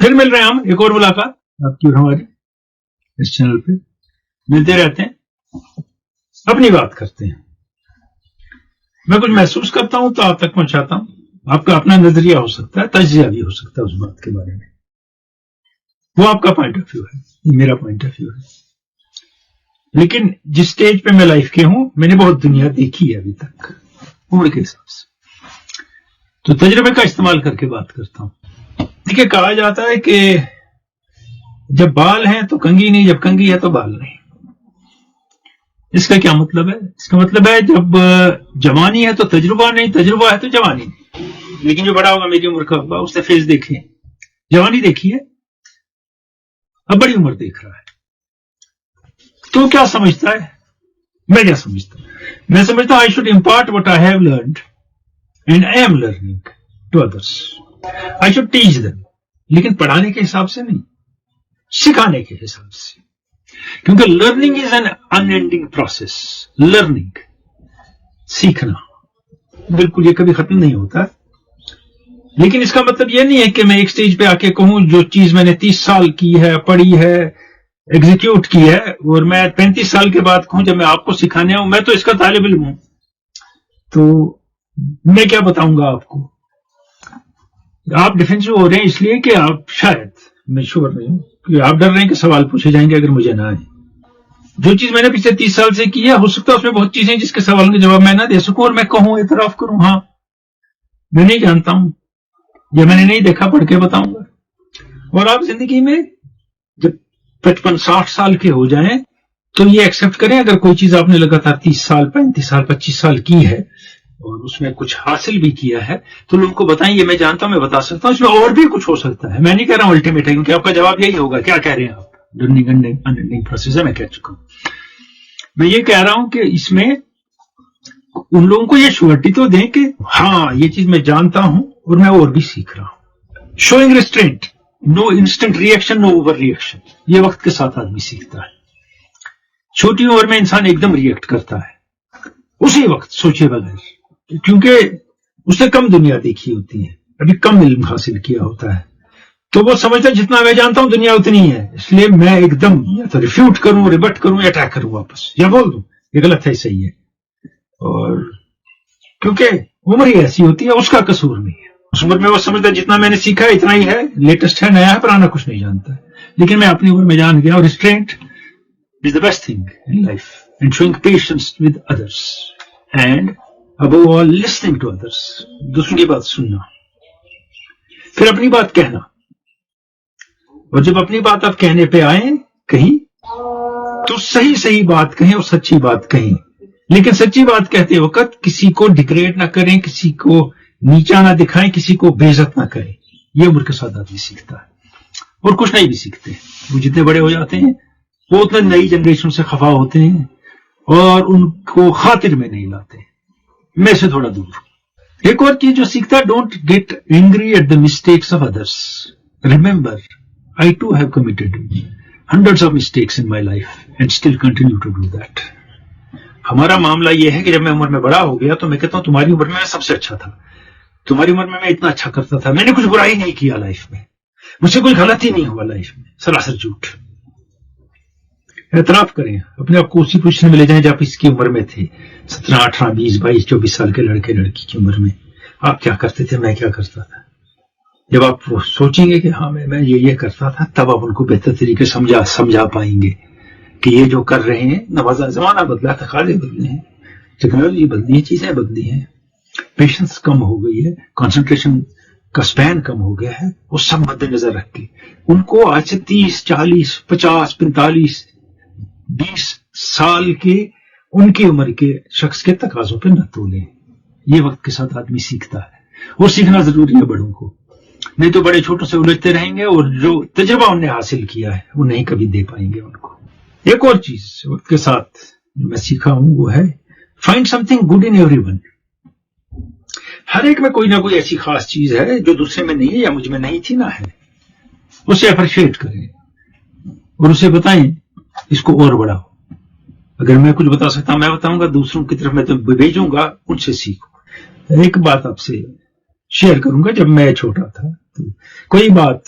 پھر مل رہے ہیں ہم, ایک اور ملاقات آپ کی اور ہماری اس چینل پہ ملتے رہتے ہیں, اپنی بات کرتے ہیں. میں کچھ محسوس کرتا ہوں تو آپ تک پہنچاتا ہوں. آپ کا اپنا نظریہ ہو سکتا ہے, تجزیہ بھی ہو سکتا ہے اس بات کے بارے میں, وہ آپ کا پوائنٹ آف ویو ہے, یہ میرا پوائنٹ آف ویو ہے. لیکن جس سٹیج پہ میں لائف کے ہوں, میں نے بہت دنیا دیکھی ہے ابھی تک عمر کے حساب سے, تو تجربے کا استعمال کر کے بات کرتا ہوں. دیکھیے, کہا جاتا ہے کہ جب بال ہیں تو کنگھی نہیں, جب کنگھی ہے تو بال نہیں. اس کا کیا مطلب ہے؟ اس کا مطلب ہے جب جوانی ہے تو تجربہ نہیں, تجربہ ہے تو جوانی نہیں. لیکن جو بڑا ہوگا میری عمر کا ہوگا, اس نے فیس دیکھے, جوانی دیکھی ہے, اب بڑی عمر دیکھ رہا ہے. تو کیا سمجھتا ہے؟ میں کیا سمجھتا ہوں؟ میں سمجھتا ہوں I should impart what I have learned and I am learning to others. I should teach them, لیکن پڑھانے کے حساب سے نہیں, سکھانے کے حساب سے. کیونکہ learning is an in ending process. Learning, سیکھنا, بالکل یہ کبھی ختم نہیں ہوتا. لیکن اس کا مطلب یہ نہیں ہے کہ میں ایک سٹیج پہ آ کے کہوں جو چیز میں نے 30 سال کی ہے, پڑھی ہے, ایگزیکیوٹ کی ہے, اور میں 35 سال کے بعد کہوں جب میں آپ کو سکھانے آؤں, میں تو اس کا طالب علم ہوں, تو میں کیا بتاؤں گا آپ کو. آپ ڈیفینسو ہو رہے ہیں اس لیے کہ آپ شاید, میں شور نہیں ہوں, کہ آپ ڈر رہے ہیں کہ سوال پوچھے جائیں گے اگر مجھے نہ آئے. جو چیز میں نے پچھلے 30 سال سے کی ہے, ہو سکتا ہے اس میں بہت چیزیں جس کے سوال کے جواب میں نہ دے سکوں, اور میں کہوں, اعتراف کروں, ہاں میں نہیں جانتا ہوں, یا میں نے نہیں دیکھا, پڑھ کے بتاؤں گا. اور آپ زندگی میں جب 55-60 سال کے ہو جائیں تو یہ ایکسپٹ کریں اگر کوئی چیز آپ نے لگاتار 30 سال 35 سال 25 سال کی ہے اور اس میں کچھ حاصل بھی کیا ہے, تو لوگوں کو بتائیں یہ میں جانتا ہوں, میں بتا سکتا ہوں, اس میں اور بھی کچھ ہو سکتا ہے. میں نہیں کہہ رہا ہوں الٹیمیٹ ہے, کیونکہ آپ کا جواب یہی ہوگا. کیا کہہ رہے ہیں آپ؟ لرننگ انڈنگ پروسیس ہے, میں کہہ چکا ہوں. میں یہ کہہ رہا ہوں کہ اس میں ان لوگوں کو یہ شورٹی تو دیں کہ ہاں یہ چیز میں جانتا ہوں اور میں اور بھی سیکھ رہا ہوں. شوئنگ ریسٹرینٹ, نو انسٹنٹ ریئیکشن, نو اوور ریئیکشن. یہ وقت کے ساتھ آدمی سیکھتا ہے. چھوٹی عمر میں انسان ایک دم ریئیکٹ کرتا ہے اسی وقت, سوچے بغیر, کیونکہ اس نے کم دنیا دیکھی ہوتی ہے, ابھی کم علم حاصل کیا ہوتا ہے, تو وہ سمجھتا ہے جتنا میں جانتا ہوں دنیا اتنی ہے, اس لیے میں ایک دم یا تو ریفیوٹ کروں, ریبٹ کروں, یا اٹیک کروں واپس, یا بول دوں یہ غلط ہے صحیح ہے. اور کیونکہ عمر ہی ایسی ہوتی ہے, اس کا قصور نہیں ہے. اس عمر میں وہ سمجھتا ہے جتنا میں نے سیکھا ہے اتنا ہی ہے, لیٹسٹ ہے, نیا ہے, پرانا کچھ نہیں جانتا ہے. لیکن میں اپنی عمر میں جان گیا, اور restraint is the best thing in life, and showing patience with others, and above all listening to others. دوسروں کی بات سننا, پھر اپنی بات کہنا. اور جب اپنی بات آپ کہنے پہ آئیں کہیں, تو صحیح بات کہیں اور سچی بات کہیں. لیکن سچی بات کہتے وقت کسی کو ڈیگریڈ نہ کریں, کسی کو نیچا نہ دکھائیں, کسی کو بے عزت نہ کریں. یہ عمر کے ساتھ آدمی سیکھتا ہے, اور کچھ نہیں بھی سیکھتے. وہ جتنے بڑے ہو جاتے ہیں وہ اتنے نئی جنریشن سے خفا ہوتے ہیں اور ان کو خاطر میں نہیں لاتے. میں سے تھوڑا دور. ایک اور چیز جو سیکھتا ہے, don't get angry at the mistakes of others. Remember, I too have committed hundreds of mistakes in my life and still continue to do that. ہمارا معاملہ یہ ہے کہ جب میں عمر میں بڑا ہو گیا تو میں کہتا ہوں تمہاری عمر میں سب سے اچھا تھا, تمہاری عمر میں اتنا اچھا کرتا تھا, میں نے کچھ برائی نہیں کیا لائف میں, مجھ سے کوئی غلطی نہیں ہوا لائف میں. سراسر جھوٹ. اعتراف کریں, اپنے آپ کو اسی پوزیشن میں لے جائیں جب اس کی عمر میں تھے, 17 18 20 22 24 سال کے لڑکے لڑکی کی عمر میں. آپ کیا کرتے تھے, میں کیا کرتا تھا. جب آپ سوچیں گے کہ ہاں میں یہ کرتا تھا, تب آپ ان کو بہتر طریقے سمجھا پائیں گے کہ یہ جو کر رہے ہیں, نوازا زمانہ بدلا, تقاضے بدلے ہیں, ٹیکنالوجی بدلی ہے, چیزیں بدلی ہیں, پیشنس کم ہو گئی ہے, کنسنٹریشن کا سپین کم ہو گیا ہے. وہ سب مد نظر رکھ کے ان کو آج سے 30 40 50 45 20 سال کے ان کی عمر کے شخص کے تقاضوں پہ نہ تولیں. یہ وقت کے ساتھ آدمی سیکھتا ہے, اور سیکھنا ضروری ہے بڑوں کو, نہیں تو بڑے چھوٹوں سے الجھتے رہیں گے, اور جو تجربہ انہوں نے حاصل کیا ہے وہ نہیں کبھی دے پائیں گے ان کو. ایک اور چیز وقت کے ساتھ جو میں سیکھا ہوں وہ ہے find something good in everyone. ہر ایک میں کوئی نہ کوئی ایسی خاص چیز ہے جو دوسرے میں نہیں ہے یا مجھ میں نہیں تھی نہ ہے. اسے اپریشیٹ کریں اور اسے بتائیں اس کو اور بڑھاؤ. اگر میں کچھ بتا سکتا ہوں میں بتاؤں گا, دوسروں کی طرف میں تو بھیجوں گا, ان سے سیکھو. ایک بات آپ سے شیئر کروں گا, جب میں چھوٹا تھا تو کوئی بات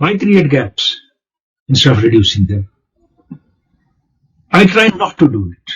Why create gaps instead of reducing them? I try not to do it.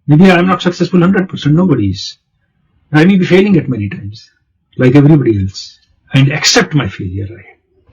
Maybe I am not successful 100%, nobody is. I may be failing at many times, like everybody else, and accept my failure.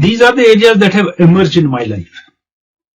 These are the areas that have emerged in my life.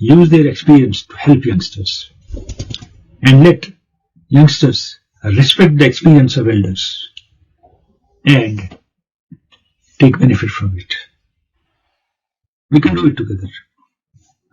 use their experience to help youngsters, and let youngsters respect the experience of elders and take benefit from it. We can do it together.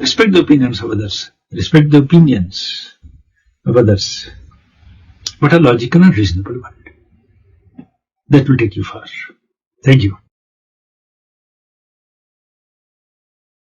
Respect the opinions of others. Respect the opinions of others. But a logical and reasonable one. That will take you far. Thank you.